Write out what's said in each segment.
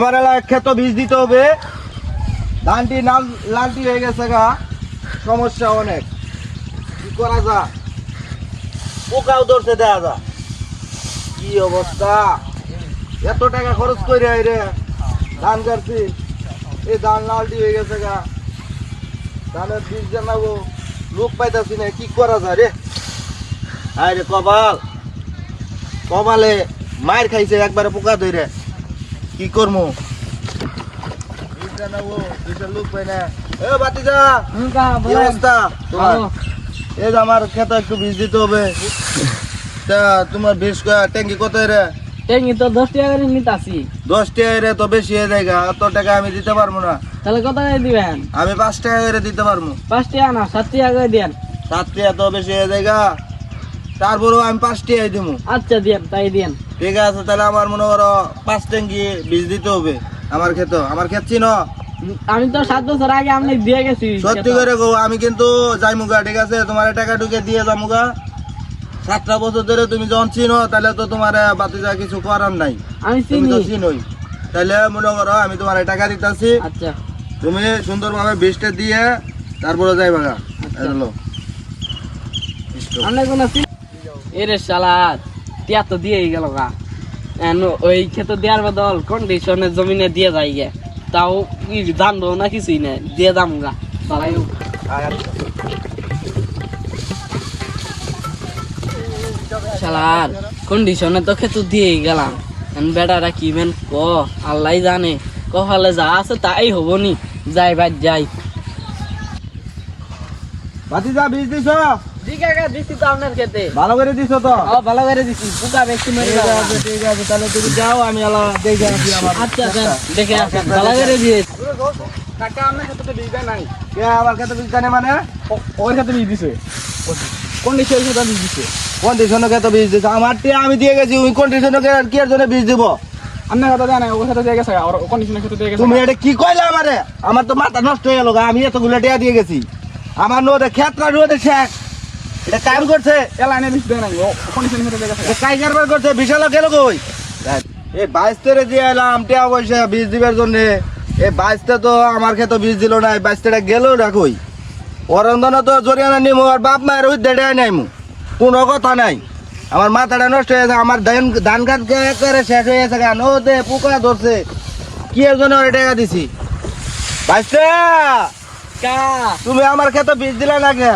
আমার এলাকা ক্ষেত বীজ দিতে হবে। ধানটি লালটি হয়ে গেছে গা, সমস্যা অনেক। কি করা যা, পোকাও ধরছে দেয়া যা। কি অবস্থা, এত টাকা খরচ করে রে ধান কাটছি, এই ধান লালটি হয়ে গেছে গা। ধানের বীজ জানাবো, লোক পাইতাছি না। কি করা যায় রে, আরে কপাল, কপালে মার খাইছে একবারে পোকা ধরে। কি করবো, বীজ জানাবো, বীজের লোক পাই না। এ বাতিজা, কি অবস্থা তোমার? এই যে আমার খেতে একটু বীজ দিতে হবে। তা তোমার বীজ ট্যাঙ্কি কত রে? ট্যাঙ্কি তো 10 টাকা করে নিতাছি। 10 টাকা রে তো বেশি হয়ে যায়, এত টাকা আমি দিতে পারবো না। তাহলে কত করে দিবেন? আমি 5 টাকা করে দিতে পারবো। 5 টাকা না 7 টাকা করে দেন। 7 টাকা তো বেশি হয়ে যায়, তারপরেও আমি 5 টাকাই দেবো। আচ্ছা দেন, তাই দেন। ঠিক আছে, তাহলে আমার মনে করো 5 ট্যাঙ্কি বীজ দিতে হবে আমার ক্ষেত। আমার ক্ষেত চিনো? আমি তো 7 বছর আগে আপনি দিয়ে গেছি। সত্যি করে গো, আমি কিন্তু যাইমুগা, ঠিক আছে? তোমার টাকা ঢুকে দিয়ে যামুগা। 7টা বছর ধরে তুমি যখন চিনো, তাহলে তো তোমার বাতিজা কিছু করার নাই। আমি তুমি চিনি। তো চিনোই, তাহলে মনে করো আমি তোমার টাকা দিতেছি। আচ্ছা, তুমি সুন্দরভাবে বীজটা দিয়ে তারপরে যাইবা গা। আমরা কোন এরে শালা টিয়া তো দিয়েই গেল গা। ওই ক্ষেত দেওয়ার বদল কন্ডিশনের জমিনে দিয়ে যাই গে, তাও কি জানবো না কিছুই না, দিয়ে দাম গা। শালার কন্ডিশনে তো ক্ষেত দিয়েই গেলাম। বেটারা কি মেন ক আল্লাহ জানে, কপালে যা আছে তাই হবো নি। যাই ভাই যাই। বাতিজা বীজ দিছ? দিছি তো আপনার ক্ষেতে। ভালো করে দিছ তো? ভালো করে দিছি, পোকা বেশি মেরে ঠিক আছে, ঠিক আছে, তাহলে তুমি যাও, আমি আলা দেখে আসি আমার। আচ্ছা দেখে আসেন, ভালো করে দিয়েছি। কাকা আপনার ক্ষেতে তো বীজ নাই। কে আমার ক্ষেতে বীজ জানে মানে? ওর ক্ষেতে বীজ দিছে, কন্ডিশনের ক্ষেতে বীজ দিছে। কন্ডিশনে ক্ষেতে বীজ দিছ? আমার টিয়া আমি দিয়ে গেছি, ওই কন্ডিশনে কি এর জন্য বীজ দিব? আপনার কথা জানে, ওর ক্ষেতে দিয়ে গেছে, আর কন্ডিশনের ক্ষেতে দিয়ে গেছে। তুমি এটা কি কইলা আমারে? আমার তো মাথা নষ্ট হয়ে গেল, আমি এতগুলো টিয়া দিয়ে গেছি। আমার নোটে ক্ষেত্রা রোদে শেখ, এটা কাম করছে। এলাইনে বীজ দেয় নাই, ও কন্ডিশনের ক্ষেতে দিয়ে গেছে। এটা কাই কারবার করছে, বিশাল গেল কই? এই 22 তারিখে দিয়ে এলাম টিয়া পয়সা বীজ দিবার জন্য। এই 22টা তো আমার ক্ষেতে বীজ দিল না, 22টা গেল রাখই। অরন্দন তো জরিয়ানা নিমু, আর বাপ মায়ের ওই দেড়ে নাইমু, কোনো কথা নাই। আমার মাথাটা নষ্ট হয়ে গেছে, আমার ধান কাট করে শেষ হয়ে গেছে। কেন ওতে পোকা ধরছে, কি এর জন্য ওই টাকা দিছি? 22টা তুমি আমার ক্ষেতে বীজ দিলে না কে?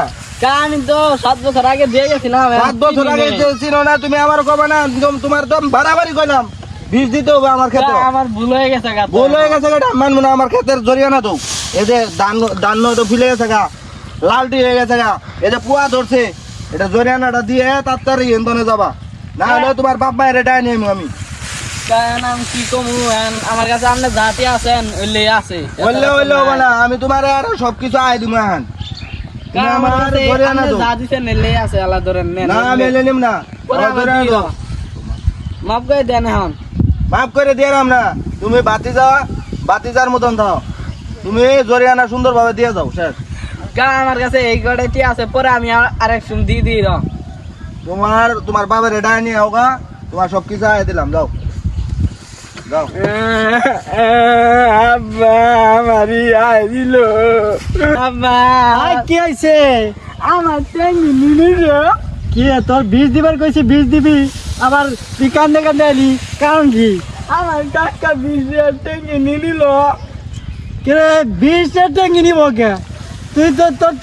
আমি তো 7 বছর আগে দিয়ে গেছিলাম। 7 বছর আগে ছিল না, তুমি আমার কবে না? তোমার তো বাড়াবাড়ি কইলাম, বীজ দিতে হবে আমার ক্ষেতে। আমার ভুল হয়ে গেছে, ভুল হয়ে গেছে, এটা মানবো না। আমার ক্ষেতের জরিয়ানা তো এই যে ধান তো ফুলে গেছে গা, লালটি হয়ে গেছে গা, এই যে পোয়া ধরছে, এটা জরিয়ানাটা দিয়ে তাড়াতাড়ি এন্তনে যাবা, না হলে তোমার বাপ মায়ের এটা নিয়ে আমি। আমি কি কমু, আমার কাছে আপনি জাতি আছেন, ওইলে আছে। বললে হবে না, আমি তোমার আর সবকিছু আয় দিব এখন। তুমি আমার জরিয়ানা দাও। যা দিছেন এলে আছে, আল্লাহ ধরেন নেন। না আমি এলে নিম না, আমার জরিয়ানা দাও। মাফ করে দেন এখন। মাফ করে দিলাম না, তুমি বাতিজার মতন দাও। তুমি জরিয়ানা সুন্দরভাবে দিয়ে যাও, শেষ। আমার কাছে এই কটাইটি আছে, পরে আমি আরেক শুন দিয়ে দিই। তোমার বাবার এটা নিয়ে হোগা, তোমার সবকিছু আয় দিলাম, যাও যাও। আব্বা আমারই আয় দিল। আব্বা কি হয়েছে? আমার ট্যাঙ্গি নিল। কি তোর বীজ দিবার কইছি, বীজ দিবি, আবার তুই কান্দে কান্দে আলি, কারণ কি? আমার কাকা বীজ ট্যাঙ্গি নিল। কে বীজ ট্যাঙ্গি নিব কে? তুই তো তোর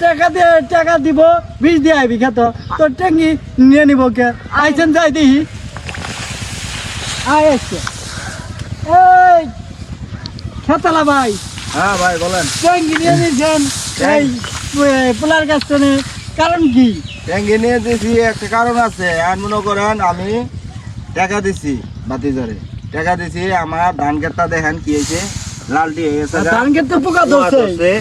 টাকা দিব, বীজ দিয়ে আইবি খেত, তোর ট্যাঙ্গি নিয়ে নিব কে? আইছেন যাই দেখি, আয় আসছে। এই খেতালা ভাই, হ্যাঁ ভাই বলেন। ট্যাঙ্গি নিয়ে দিয়েছেন এই পোলার কাছ থেকে, কারণ কি? ট্যাঙ্কি নিয়ে দিছি, একটা কারণ আছে। আর মনে করেন আমি টাকা দিছি, বাতিজারে টাকা দিছি, আমার ধান ক্ষেতটা দেখেন কি হয়েছে, লালটি হয়ে গেছে। ধান ক্ষেত তো পোকা ধরছে।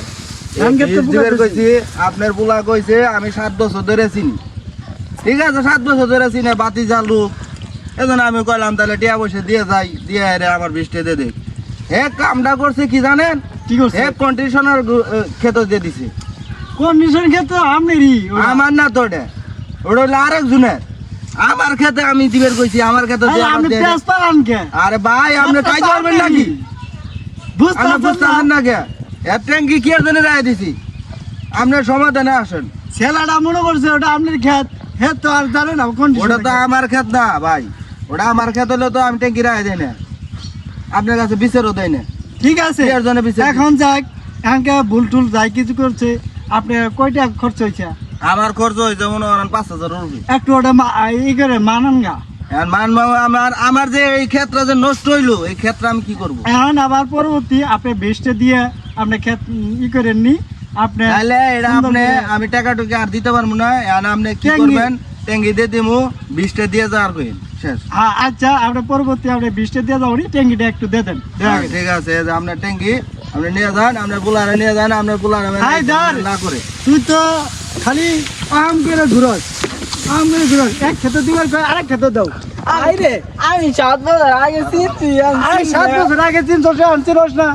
ধান ক্ষেত তো পোকা ধরছে। কইছি আপনার পোলা কইছে আমি 7 বছর ধরে চিনি, ঠিক আছে? 7 বছর ধরে চিনে বাতিজার লোক, এজন্য আমি কইলাম তাহলে টিয়া পয়সা দিয়ে যাই, দিয়ে আমার বৃষ্টি দিয়ে দেখ। হে কামটা করছে কি জানেন? কি করছে? হে কন্ডিশনার ক্ষেত দিয়ে দিছে। কন্ডিশন ক্ষেত্রে আপনারই, আমার না তো, ওটা হলো আরেকজনের। আমার ক্ষেতে আমি দিবের কইছি, আমার ক্ষেতে আপনি পেঁয়াজ পালান কে? আরে ভাই আপনি কাজ করবেন নাকি? বুঝতে আপনি পারছেন বুঝতেছেন না? না কে এর ট্যাঙ্কি কি এর জন্য রায় দিছি আপনার সমাধানে আসেন। ছেলেটা মনে করছে ওটা আপনার ক্ষেত হে তো আর জানে না কোন ওটা তো আমার ক্ষেত না ভাই, ওটা আমার ক্ষেত হলে তো আমি ট্যাঙ্কি রায় দেয় না, আপনার কাছে বিচারও দেয় না। ঠিক আছে এর জন্য বিচার এখন যাক এখানকে ভুল টুল যাই কিছু করছে আপনি কয়টা খরচ হয়েছে আমার খরচ হয়েছে মনে করেন 5,000 রুপি। একটু ওটা ই করে মানান গা। এখন আমার যে এই ক্ষেত্রে যে নষ্ট হইলো এই ক্ষেত্রে আমি কি করবো? এখন আবার পরবর্তী আপনি বীজটা দিয়ে আপনি ক্ষেত ই করেন নি আপনি তাহলে এটা সুন্দর আপনি করে- আমি টাকা টুকি আর দিতে পারবো না। এখন আপনি কি ট্যাঙ্কি- করবেন? ট্যাঙ্কি দিয়ে দিমু, 20টা দিয়ে যাওয়ার কইন শেষ। আচ্ছা আপনি পরবর্তী আপনি বীজটা দিয়ে যাবেন ট্যাঙ্কিটা একটু দিয়ে দেন ঠিক আছে, এই যে আপনার ট্যাঙ্কি আপনি নিয়ে যান, আপনার বুলারে নিয়ে যান, আপনার বুলারে হাই, ধর। না করে তুই তো খালি আম করে ঘুরস এক খেতে দিবার কয় আরেক খেতে দাও আরে আমি 7 বছর আগে চিনছি আরে 7 বছর আগে 300 আনছিস না